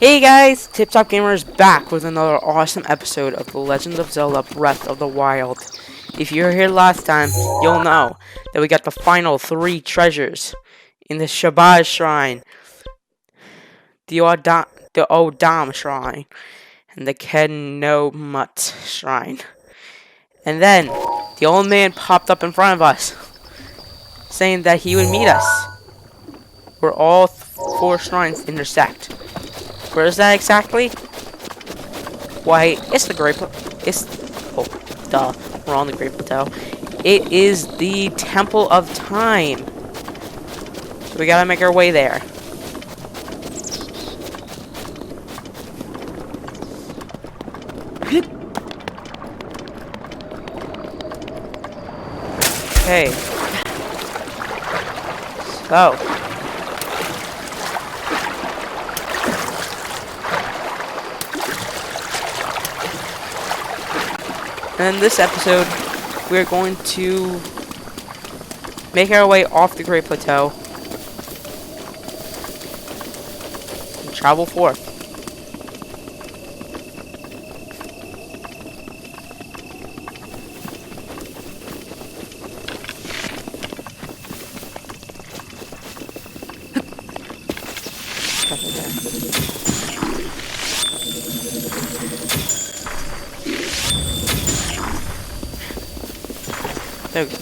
Hey guys, Tip Top Gamers back with another awesome episode of The Legend of Zelda Breath of the Wild. If you were here last time, you'll know that we got the final 3 treasures in the Shabaz Shrine, the Odam Shrine, and the Kenomut Shrine. And then, the old man popped up in front of us, saying that he would meet us, where all 4 shrines intersect. Where is that exactly? Why, it's the Great we're on the Great Plateau. It is the Temple of Time. So we gotta make our way there. Okay. So. And in this episode, we're going to make our way off the Great Plateau and travel forth.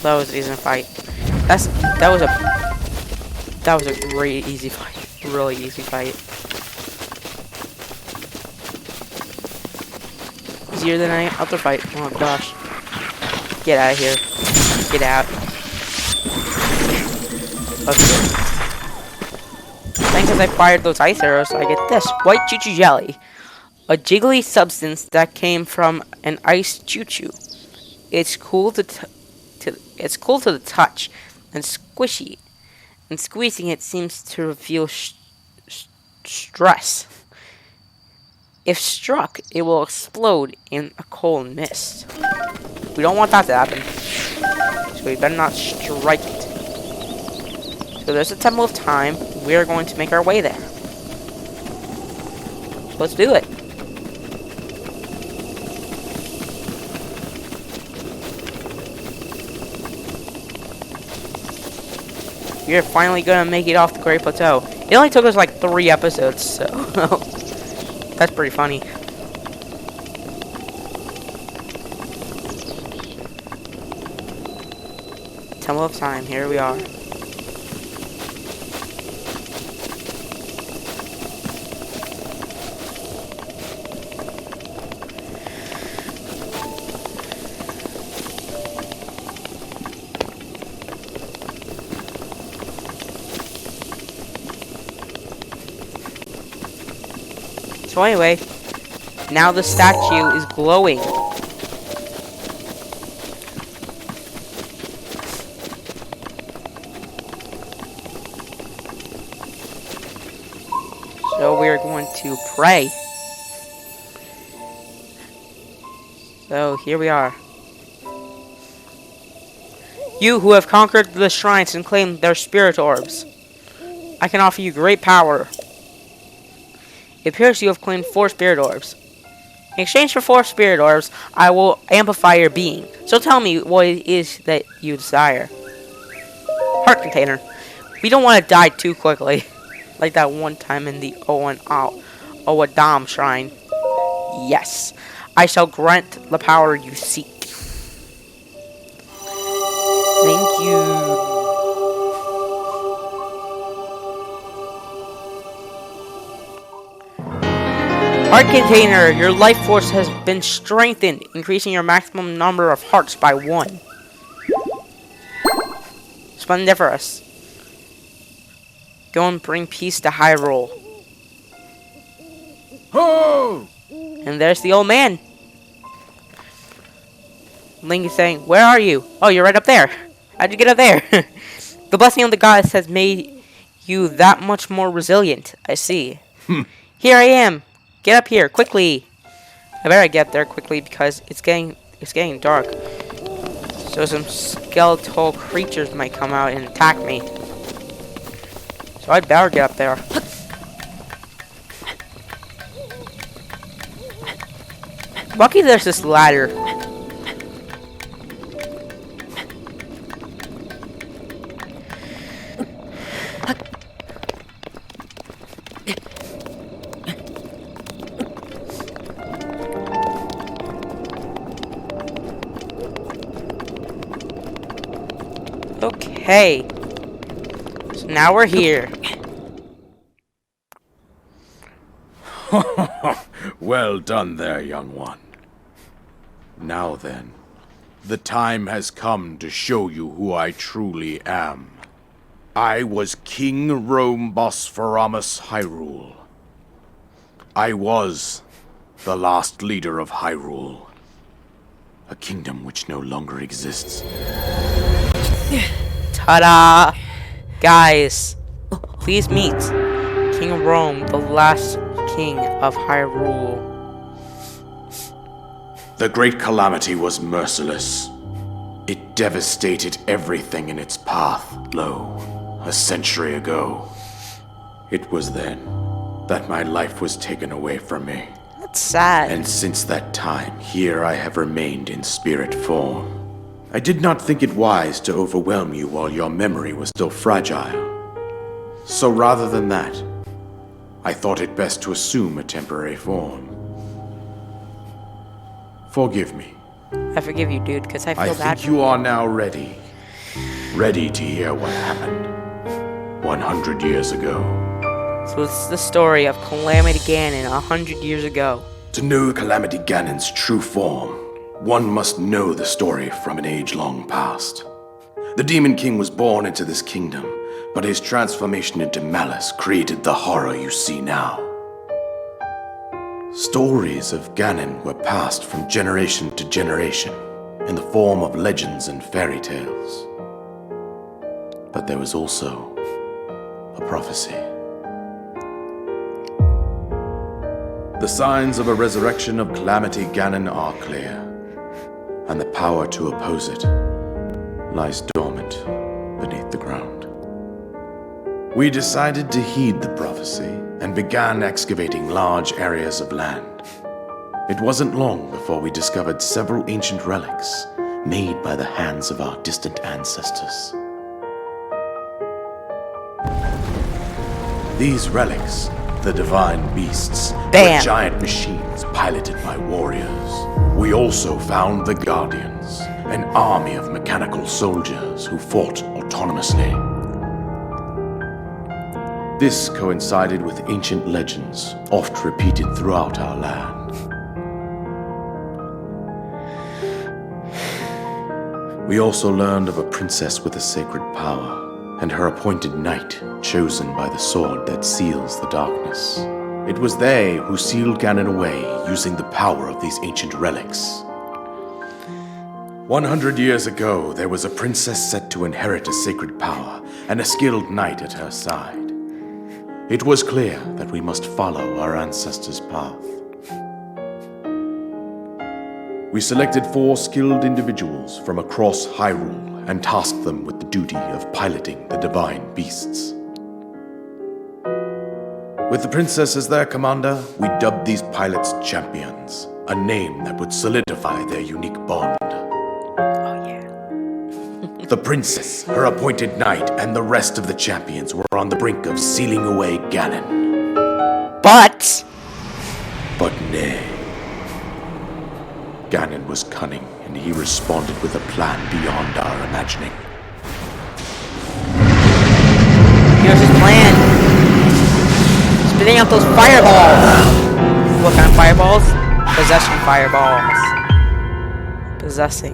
That was an easy fight. That was a great easy fight. Really easy fight. Easier than any other fight. Oh gosh. Get out of here. Get out. Okay. Thanks as I fired those ice arrows, I get this. White choo-choo jelly. A jiggly substance that came from an ice choo-choo. It's cool to the touch, and squishy. And squeezing it seems to reveal stress. If struck, it will explode in a cold mist. We don't want that to happen, so we better not strike it. So there's a Temple of Time. We are going to make our way there. So let's do it. We're finally gonna make it off the Great Plateau. It only took us like 3 episodes, so that's pretty funny. Temple of Time, here we are. So anyway, now the statue is glowing. So we are going to pray. So here we are. You who have conquered the shrines and claimed their spirit orbs, I can offer you great power. It appears you have claimed 4 spirit orbs. In exchange for 4 spirit orbs, I will amplify your being. So tell me what it is that you desire. Heart container. We don't want to die too quickly. Like that one time in the Owadam Shrine. Yes. I shall grant the power you seek. Thank you. Heart container, your life force has been strengthened, increasing your maximum number of hearts by 1. Splendiferous. Go and bring peace to Hyrule. Ho! And there's the old man. Link is saying, "Where are you? Oh, you're right up there. How'd you get up there?" The blessing of the goddess has made you that much more resilient. I see. Here I am. Get up here quickly. I better get there quickly because it's getting dark. So some skeletal creatures might come out and attack me. So I'd better get up there. Lucky there's this ladder. Okay. So now we're here. Well done there, young one. Now then, the time has come to show you who I truly am. I was King Rome Bosphoramos Hyrule. I was the last leader of Hyrule, a kingdom which no longer exists. Ta-da! Guys, please meet King of Rome, the last king of Hyrule. The Great Calamity was merciless. It devastated everything in its path, lo, a century ago. It was then that my life was taken away from me. That's sad. And since that time, here I have remained in spirit form. I did not think it wise to overwhelm you while your memory was still fragile. So rather than that, I thought it best to assume a temporary form. Forgive me. I forgive you, dude, because I feel bad. I think you are now ready. Ready to hear what happened 100 years ago. So it's the story of Calamity Ganon 100 years ago. To know Calamity Ganon's true form, one must know the story from an age-long past. The Demon King was born into this kingdom, but his transformation into malice created the horror you see now. Stories of Ganon were passed from generation to generation in the form of legends and fairy tales. But there was also a prophecy. The signs of a resurrection of Calamity Ganon are clear, and the power to oppose it lies dormant beneath the ground. We decided to heed the prophecy and began excavating large areas of land. It wasn't long before we discovered several ancient relics made by the hands of our distant ancestors. These relics, the divine beasts, were giant machines piloted by warriors. We also found the Guardians, an army of mechanical soldiers who fought autonomously. This coincided with ancient legends, oft repeated throughout our land. We also learned of a princess with a sacred power, and her appointed knight, chosen by the sword that seals the darkness. It was they who sealed Ganon away using the power of these ancient relics. 100 years ago, there was a princess set to inherit a sacred power and a skilled knight at her side. It was clear that we must follow our ancestors' path. We selected 4 skilled individuals from across Hyrule and tasked them with the duty of piloting the divine beasts. With the princess as their commander, we dubbed these pilots champions, a name that would solidify their unique bond. Oh yeah. The princess, her appointed knight, and the rest of the champions were on the brink of sealing away Ganon. But nay. Ganon was cunning, and he responded with a plan beyond our imagining. here's his plan. Spitting out those fireballs. what kind of fireballs? Possession fireballs. Possessing.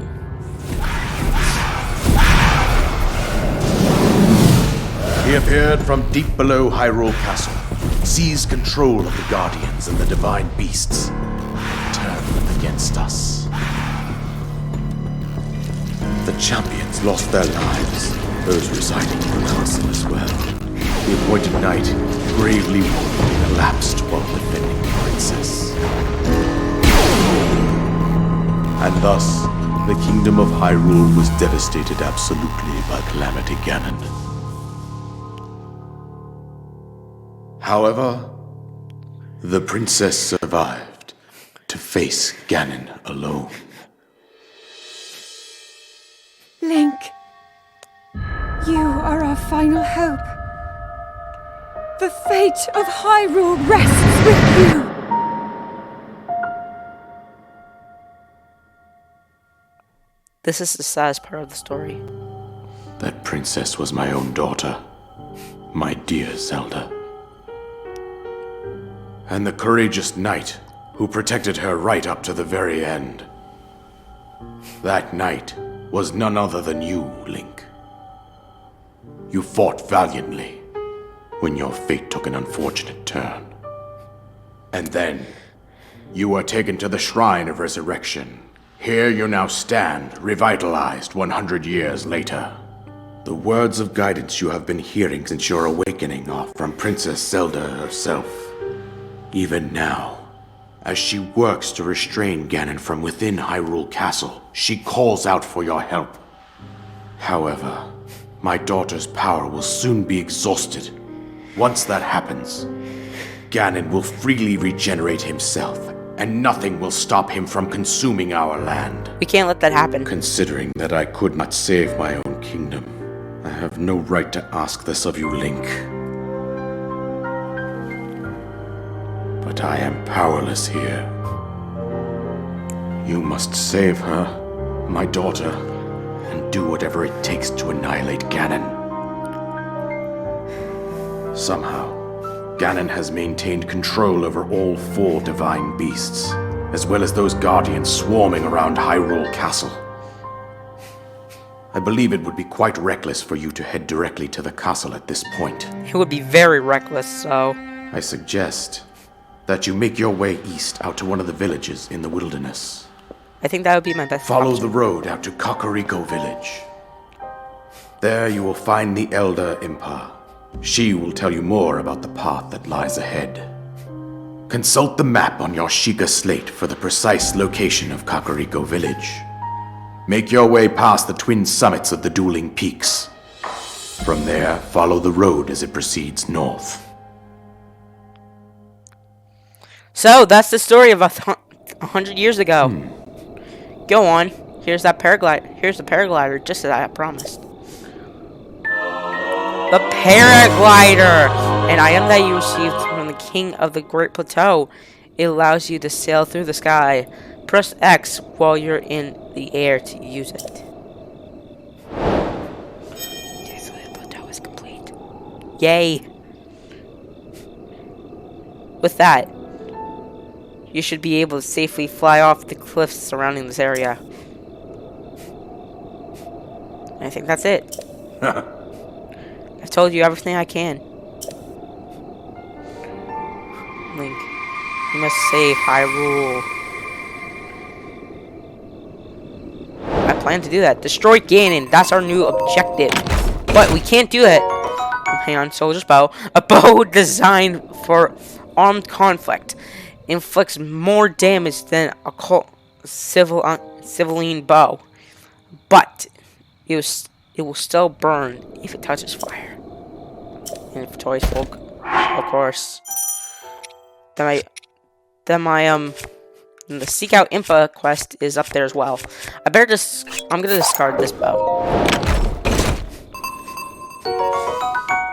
He appeared from deep below Hyrule Castle, seized control of the Guardians and the Divine Beasts, and turned them against us. The champions lost their lives, those residing in the castle as well. The appointed knight, gravely wounded, collapsed while defending the princess. And thus, the kingdom of Hyrule was devastated absolutely by Calamity Ganon. However, the princess survived to face Ganon alone. Link, you are our final hope. The fate of Hyrule rests with you. This is the saddest part of the story. That princess was my own daughter, my dear Zelda. And the courageous knight who protected her right up to the very end. That knight was none other than you, Link. You fought valiantly when your fate took an unfortunate turn. And then, you were taken to the Shrine of Resurrection. Here you now stand, revitalized 100 years later. The words of guidance you have been hearing since your awakening are from Princess Zelda herself. Even now, as she works to restrain Ganon from within Hyrule Castle, she calls out for your help. However, my daughter's power will soon be exhausted. Once that happens, Ganon will freely regenerate himself, and nothing will stop him from consuming our land. We can't let that happen. Considering that I could not save my own kingdom, I have no right to ask this of you, Link. But I am powerless here. You must save her, my daughter, and do whatever it takes to annihilate Ganon. Somehow, Ganon has maintained control over all 4 divine beasts, as well as those guardians swarming around Hyrule Castle. I believe it would be quite reckless for you to head directly to the castle at this point. It would be very reckless, so... I suggest that you make your way east out to one of the villages in the wilderness. I think that would be my best Follow option. the road out to Kakariko Village. There you will find the Elder Impa. She will tell you more about the path that lies ahead. Consult the map on your Sheikah slate for the precise location of Kakariko Village. Make your way past the twin summits of the dueling peaks. From there, follow the road as it proceeds north. So, that's the story of 100 years ago. Go on. Here's that paraglider. Here's the paraglider, just as I promised. The paraglider! An item that you received from the King of the Great Plateau. It allows you to sail through the sky. Press X while you're in the air to use it. Okay, so the plateau is complete. Yay! With that, you should be able to safely fly off the cliffs surrounding this area. I think that's it. I've told you everything I can. Link, you must save Hyrule. I plan to do that. Destroy Ganon. That's our new objective. But we can't do that. Hang on, soldier's bow. A bow designed for armed conflict. Inflicts more damage than a civilian bow. But it will still burn if it touches fire. Inventory full, of course. Then the Seek Out Impa quest is up there as well. I'm gonna discard this bow.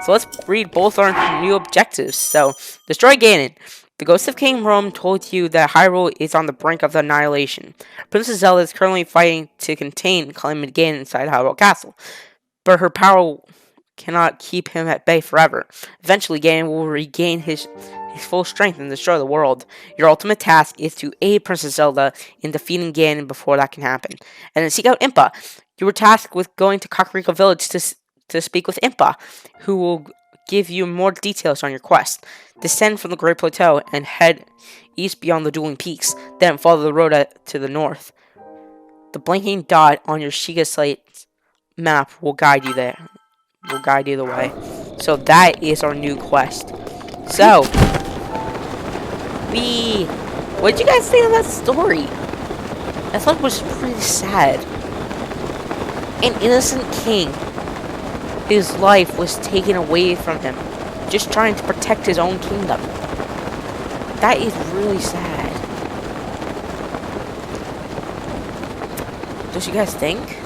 So let's read both our new objectives. So, destroy Ganon. The Ghost of King Rome told you that Hyrule is on the brink of annihilation. Princess Zelda is currently fighting to contain Calamity Ganon inside Hyrule Castle, but her power cannot keep him at bay forever. Eventually, Ganon will regain his his full strength and destroy the world. Your ultimate task is to aid Princess Zelda in defeating Ganon before that can happen. And then seek out Impa. You were tasked with going to Kakariko Village to speak with Impa, who will give you more details on your quest. Descend from the Great Plateau and head east beyond the Dueling Peaks, then follow the road to the north. The blinking dot on your Sheikah Slate map will guide you there. Will guide you the way. So that is our new quest. So, what did you guys think of that story? I thought it was pretty sad. An innocent king, his life was taken away from him, just trying to protect his own kingdom. That is really sad. Don't you guys think?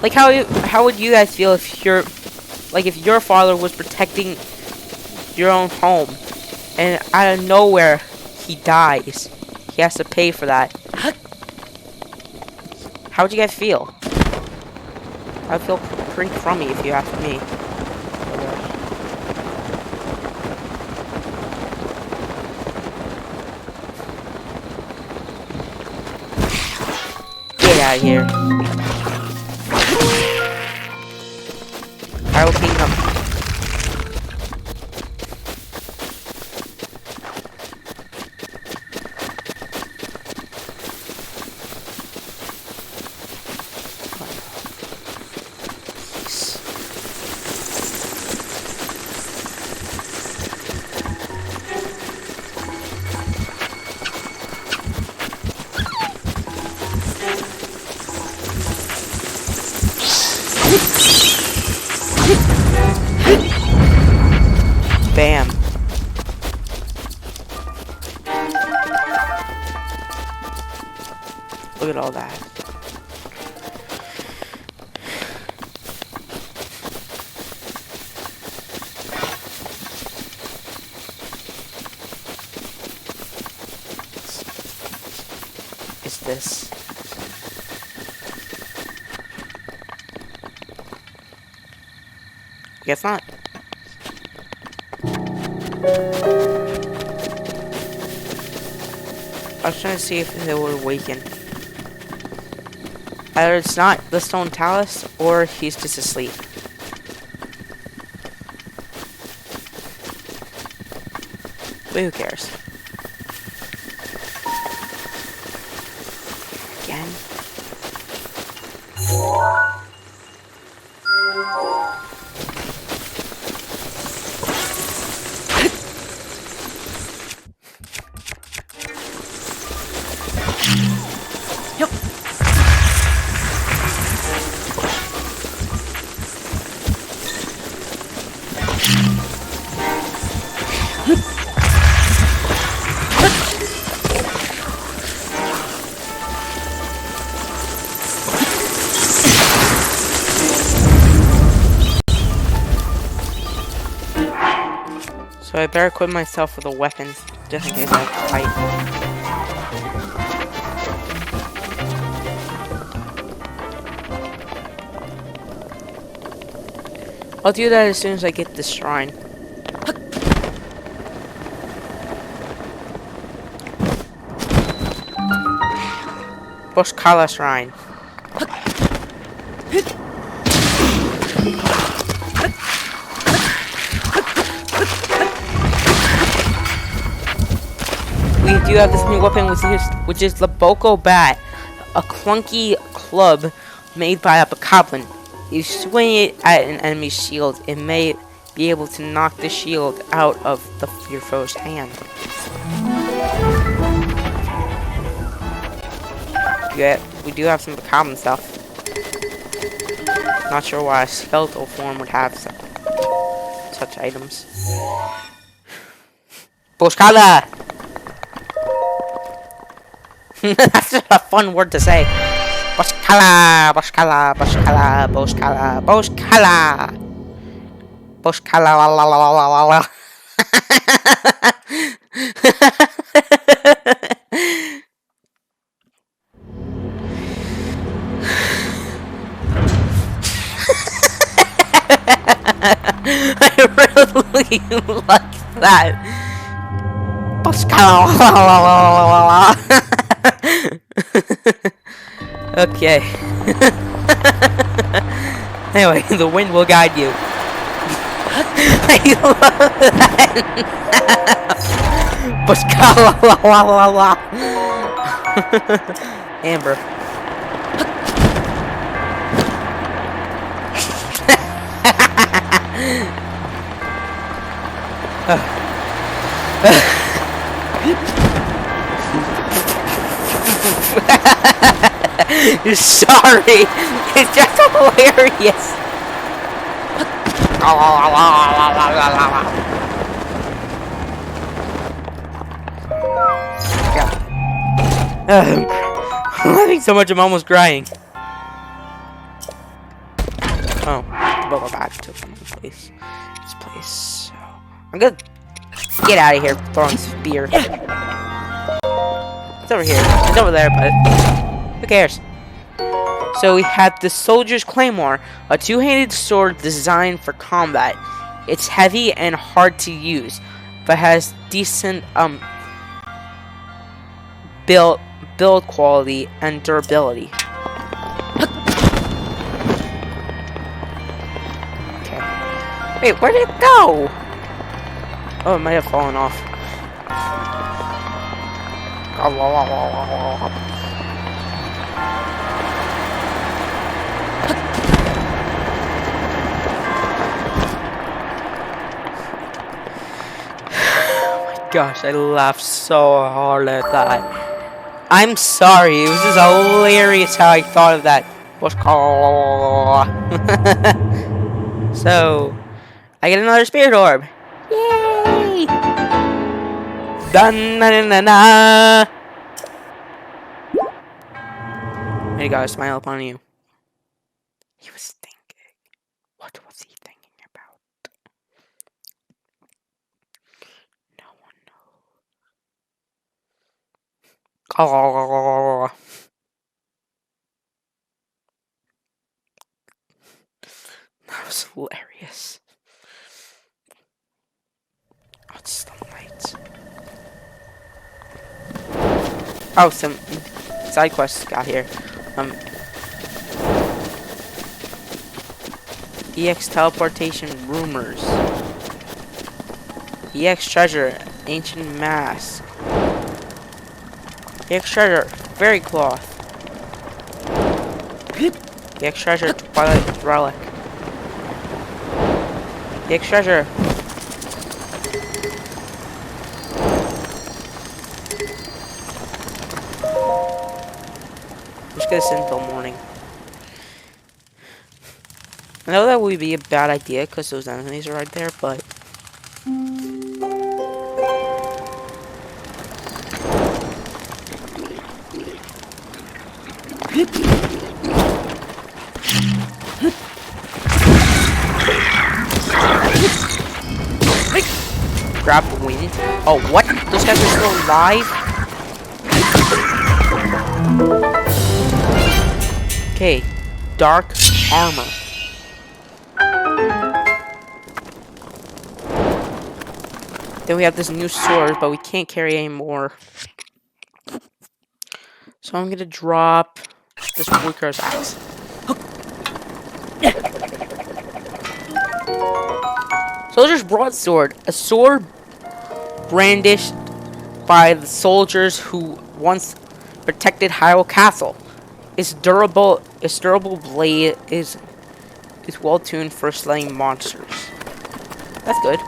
Like, how would you guys feel if if your father was protecting your own home, and out of nowhere he dies? He has to pay for that. How would you guys feel? I'd feel pretty crummy if you asked me. Get out of here. I will clean them. Bam. Look at all that. Is this? Guess not. I was trying to see if it would awaken. Either it's not the stone talus, or he's just asleep. But who cares? Again? Yep. So I better equip myself with a weapon, just in case I have to fight. I'll do that as soon as I get this shrine. Boskala Shrine. We do have this new weapon, which is the Boko Bat, a clunky club made by a bokoblin. You swing it at an enemy's shield, it may be able to knock the shield out of your foe's hand. Yeah, we do have some common stuff. Not sure why a skeletal form would have such items. Boskala! That's just a fun word to say. Boskala, Boskala, Boskala, Boskala, Boskala. Boskala, la la la la la la. I really like that. Okay. Anyway, the wind will guide you. I love that. Amber. Sorry, it's just hilarious. I'm laughing so much I'm almost crying. Oh, but we're back to this place. So I'm gonna get out of here throwing spear. It's over here. It's over there, but who cares? So we have the Soldier's Claymore, a two-handed sword designed for combat. It's heavy and hard to use, but has decent build quality and durability. Okay. Wait, where did it go? Oh, it might have fallen off. Gosh, I laughed so hard at that. I'm sorry, it was just hilarious how I thought of that. What's called? So, I get another spirit orb. Yay! Dun na na na na. Hey guys, smile upon you. He was thinking. What was he thinking about? No one knows. That was hilarious. Oh, it's the lights. Oh, some side quests got here. EX teleportation rumors. EX treasure, ancient mask. EX treasure, fairy cloth. EX treasure, twilight relic. EX treasure. I'm just gonna sit until morning. I know that would be a bad idea because those enemies are right there, but grab the wind. Oh, what? Those guys are still alive? Okay, dark armor. Then we have this new sword, but we can't carry any more. So I'm gonna drop this Woodcutter's axe. Soldier's broadsword, a sword brandished by the soldiers who once protected Hyrule Castle. Its durable blade is well tuned for slaying monsters. That's good.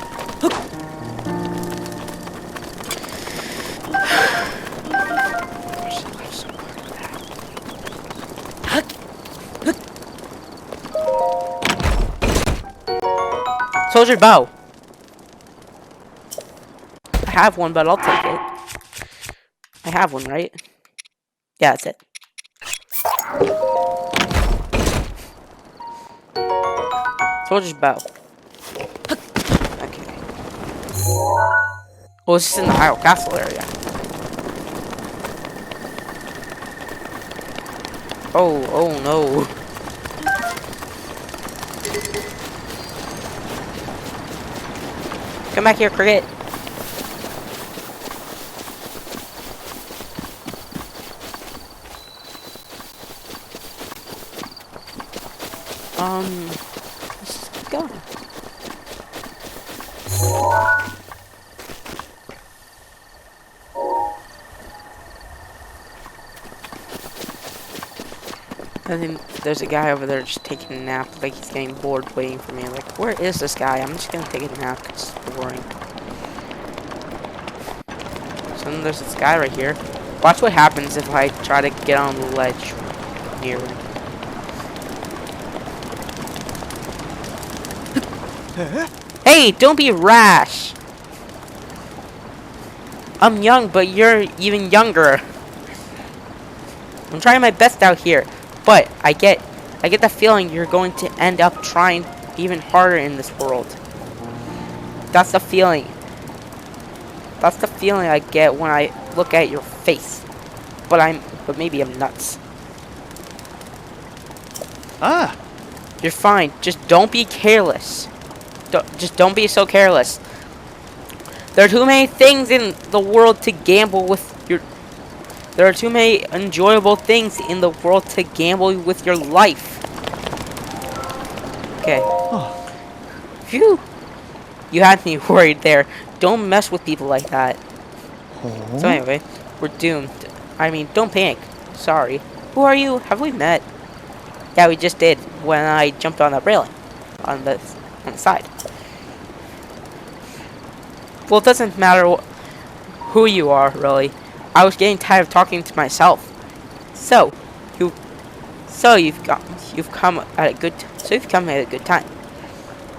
Soldier bow. I have one, but I'll take it. I have one, right? Yeah, that's it. Soldier's bow. Okay. Oh, this is in the Hyrule Castle area. Oh no. Come back here, Cricket. let's just keep going. I think there's a guy over there just taking a nap, like he's getting bored waiting for me. I'm like, where is this guy? I'm just gonna take a nap because it's boring. So then there's this guy right here. Watch what happens if I try to get on the ledge near him. Hey, don't be rash! I'm young, but you're even younger. I'm trying my best out here, but I get the feeling you're going to end up trying even harder in this world. That's the feeling. That's the feeling I get when I look at your face. But maybe I'm nuts. Ah! You're fine. Just don't be careless. Just don't be so careless. There are too many things in the world to gamble with your... There are too many enjoyable things in the world to gamble with your life. Okay. Phew. You had me worried there. Don't mess with people like that. Oh. So anyway, we're doomed. I mean, don't panic. Sorry. Who are you? Have we met? Yeah, we just did when I jumped on that railing on the side. Well, it doesn't matter who you are, really. I was getting tired of talking to myself. So you've come at a good time.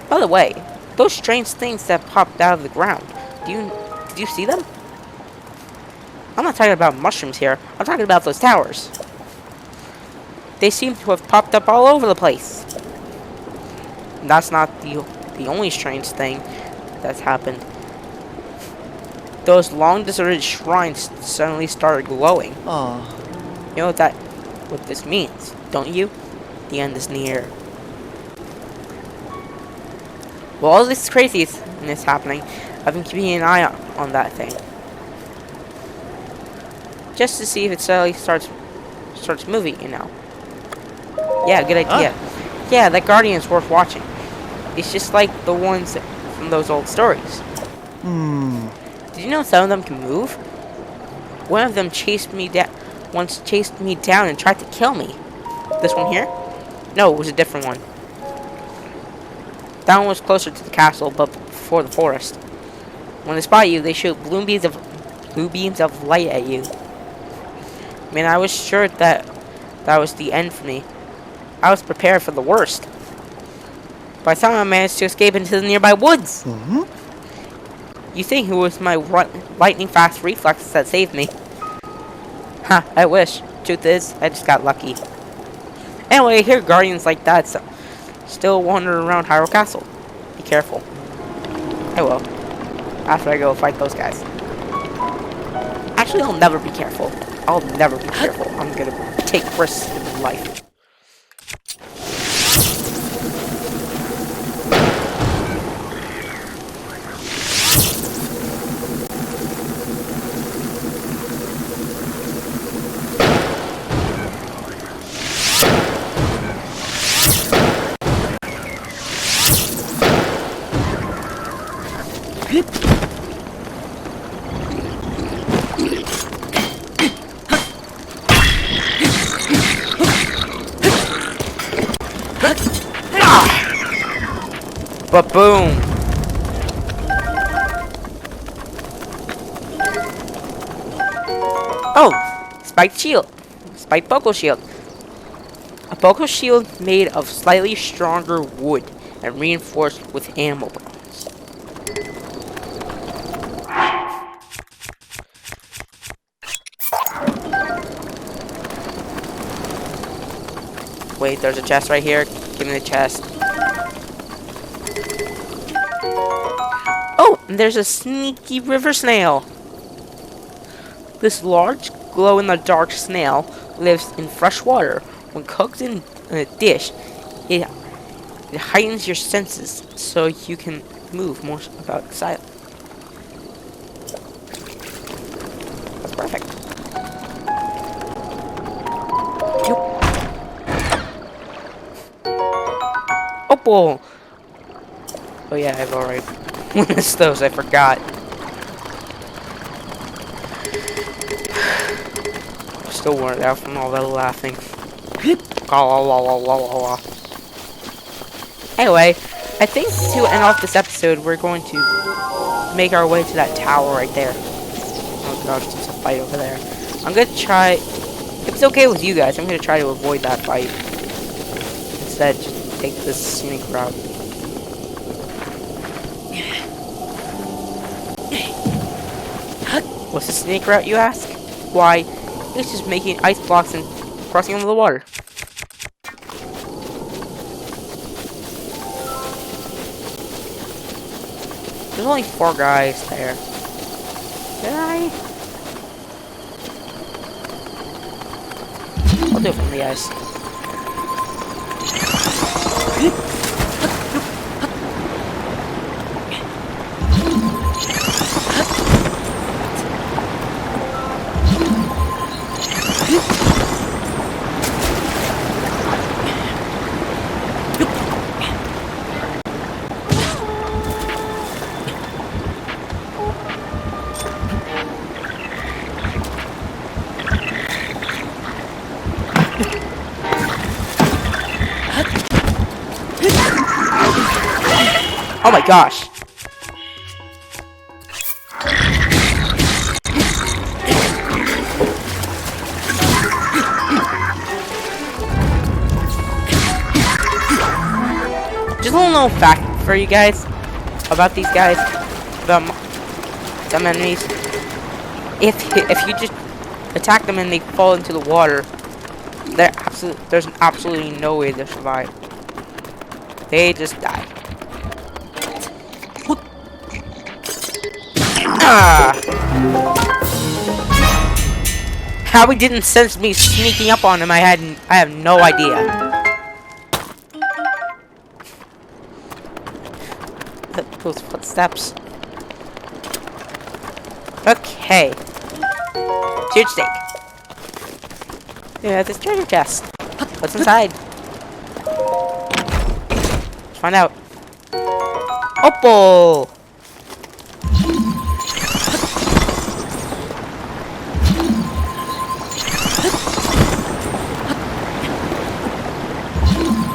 By the way, those strange things that popped out of the ground. Did you see them? I'm not talking about mushrooms here. I'm talking about those towers. They seem to have popped up all over the place. And that's not the only strange thing that's happened. Those long deserted shrines suddenly started glowing. Aw. You know what this means, don't you? The end is near. Well, all this craziness happening, I've been keeping an eye on that thing. Just to see if it suddenly starts moving, you know. Yeah, good idea. Yeah, that Guardian's worth watching. It's just like the ones from those old stories. Did you know some of them can move? One of them once chased me down and tried to kill me. This one here? No, it was a different one. That one was closer to the castle, but before the forest. When they spot you, they shoot blue beams of light at you. I mean, I was sure that was the end for me. I was prepared for the worst. By the time I managed to escape into the nearby woods. You think it was my lightning fast reflexes that saved me? Ha, I wish. Truth is, I just got lucky. Anyway, I hear guardians like that still wandering around Hyrule Castle. Be careful. I will. After I go fight those guys. Actually, I'll never be careful. I'll never be careful. I'm gonna take risks in life. But boom! Oh! Spiked shield. Spiked Poco shield. A Poco shield made of slightly stronger wood and reinforced with animal bones. Wait, there's a chest right here. Give me the chest. Oh, and there's a sneaky river snail. This large, glow-in-the-dark snail lives in fresh water. When cooked in a dish, it heightens your senses so you can move more about silent. That's perfect. Opal! Oh yeah, I've already missed those, I forgot. I'm still worn out from all that laughing. Anyway, I think to end off this episode, we're going to make our way to that tower right there. Oh gosh, there's a fight over there. I'm gonna try, if it's okay with you guys, I'm gonna try to avoid that fight. Instead, just take this scenic route. What's the scenic route, you ask? Why, it's just making ice blocks and crossing over the water. There's only 4 guys there. Did I? I'll do it from the ice. Oh my gosh. Just a little known fact for you guys about these guys, some enemies. If you just attack them and they fall into the water, there's absolutely no way to survive. They just die. How he didn't sense me sneaking up on him, I have no idea. Those footsteps. Okay. Huge steak. Yeah, this treasure chest. What's inside? Let's find out. Opal!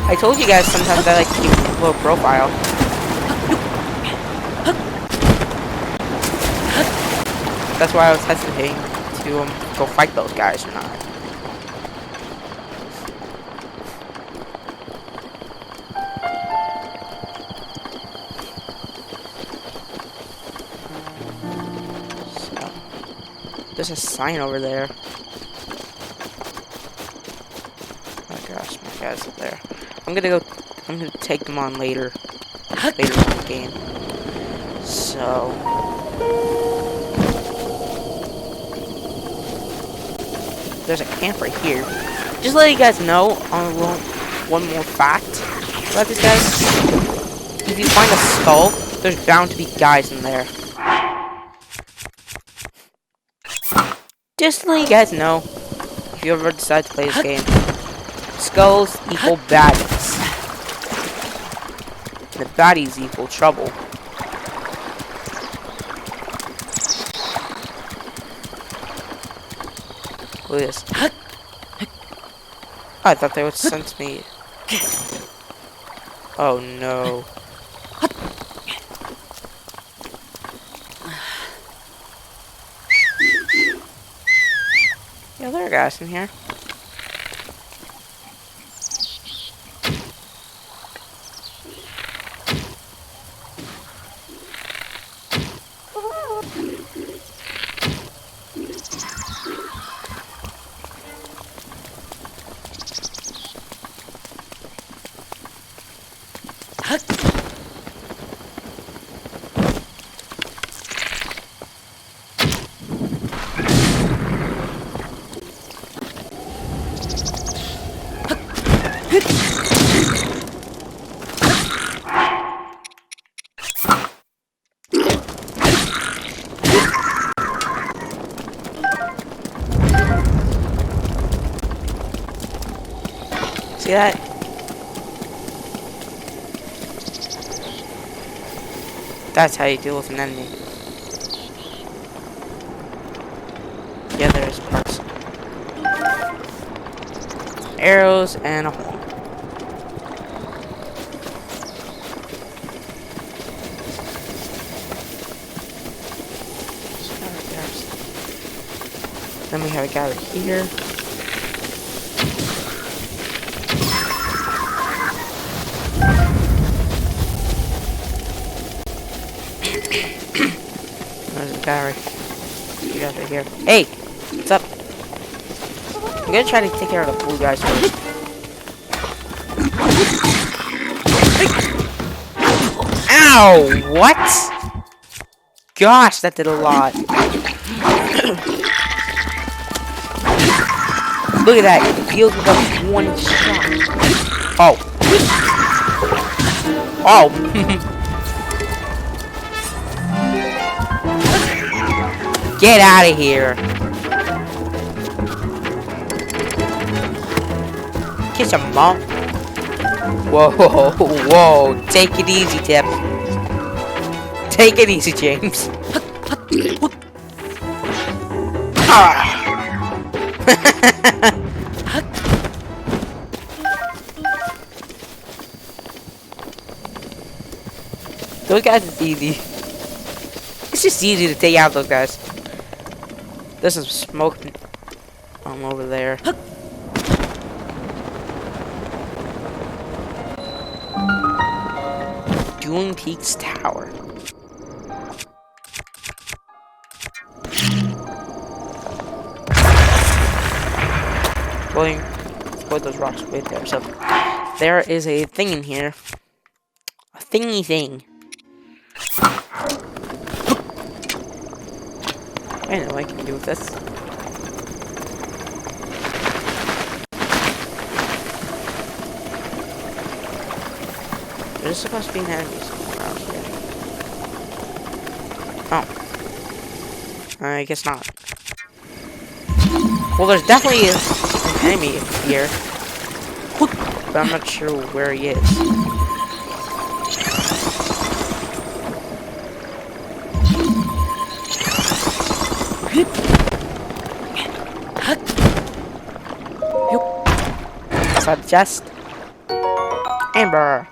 I told you guys sometimes I like to keep a low profile. That's why I was hesitating to go fight those guys or not. So, there's a sign over there. Oh gosh, my guy's up there. I'm gonna take them on later in the game. So there's a camp right here. Just letting you guys know on one more fact about these guys. If you find a skull, there's bound to be guys in there. Just to let you guys know, if you ever decide to play this game, skulls equal baddies. And the baddies equal trouble. Look at this. I thought they would sense me. Oh no. Yeah, there are guys in here. See that? That's how you deal with an enemy. Yeah, there's parts. Arrows and a horn. Then we have a guy right here. There's a guy right here. You guys right here. Hey! What's up? I'm gonna try to take care of the blue guys first. Ow! What? Gosh, that did a lot. Look at that. It heals with a one shot. Oh. Oh. Get out of here. Kiss him, Mom. Whoa, whoa. Take it easy, Tip. Take it easy, James. Those guys is easy. It's just easy to take out those guys. There's some smoke over there. Dueling Peaks Tower. Going put those rocks right there. So there is a thing in here. A thingy thing. I know I can do with this. There's supposed to be an enemy somewhere around here. Oh. I guess not. Well, there's definitely an enemy here. But I'm not sure where he is. Outside the chest. Amber.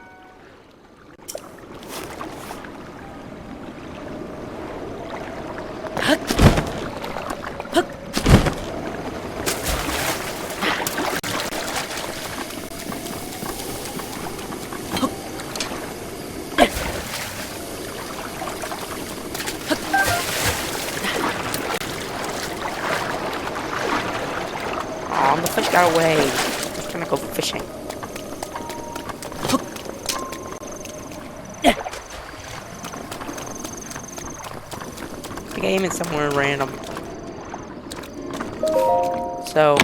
Oh, the fish got away. I'm gonna go fishing. I think I aim it somewhere random. So,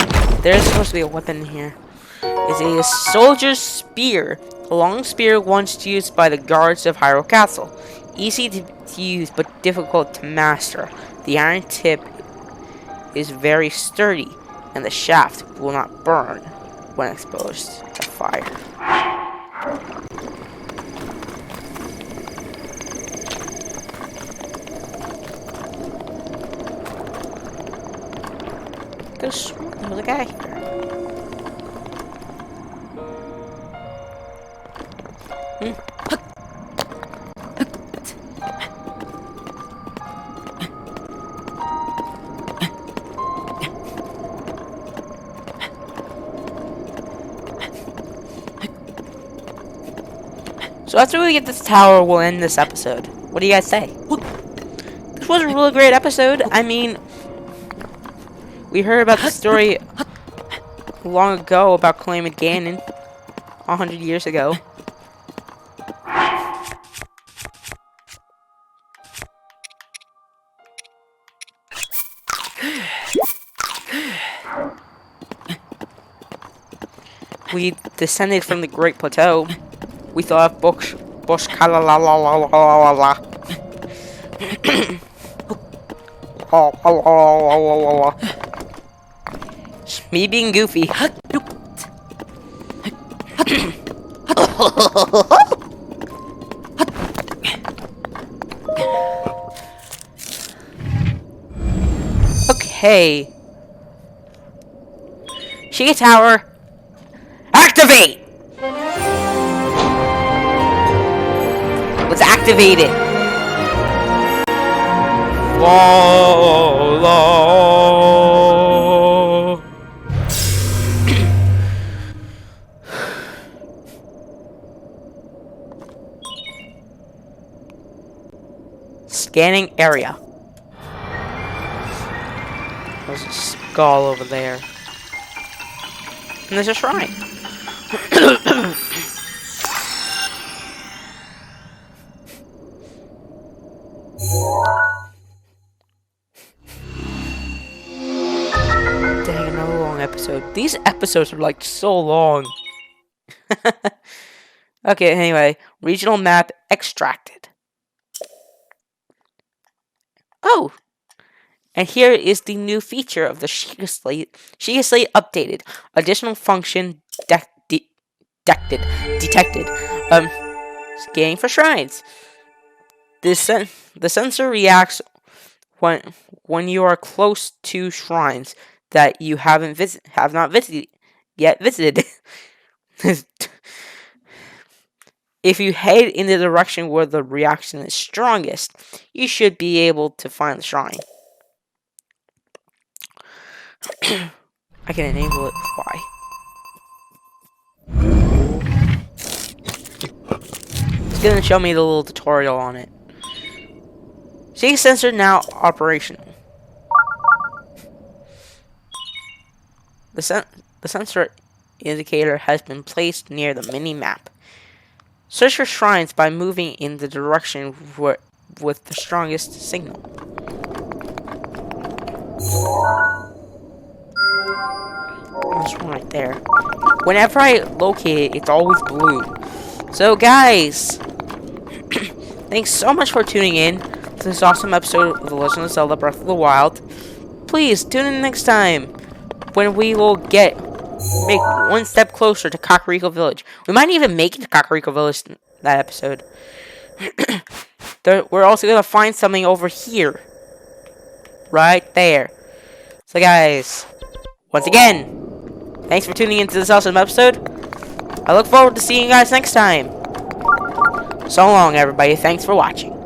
there's supposed to be a weapon here. It's a soldier's spear. A long spear once used by the guards of Hyrule Castle. Easy to use, but difficult to master. The iron tip is very sturdy, and the shaft will not burn when exposed to fire. There's a guy here. So after we get this tower, we'll end this episode. What do you guys say? This was a really great episode. I mean, we heard about the story long ago about Calamity Ganon, 100 years ago. We descended from the Great Plateau. We thought of Bush Kala la la la la la la. Me being goofy. Okay. Shiga Tower, activate! Let's activate it. Whoa. Scanning area. There's a skull over there. And there's a shrine. Dang, another long episode. These episodes are like so long. Okay, anyway. Regional map extracted. Oh! And here is the new feature of the Sheikah Slate. Sheikah Slate updated. Additional function detected. Scanning for shrines. The sensor reacts when you are close to shrines that you have not visited. If you head in the direction where the reaction is strongest, you should be able to find the shrine. I can enable it. Why? It's gonna show me the little tutorial on it. See, sensor now operational. The sensor indicator has been placed near the mini-map. Search for shrines by moving in the direction with the strongest signal. There's one right there. Whenever I locate it, it's always blue. So guys, thanks so much for tuning in to this awesome episode of The Legend of Zelda Breath of the Wild. Please tune in next time when we will make one step closer to Kakariko Village. We might even make it to Kakariko Village in that episode. We're also going to find something over here. Right there. So guys, once again, thanks for tuning into this awesome episode. I look forward to seeing you guys next time. So long, everybody. Thanks for watching.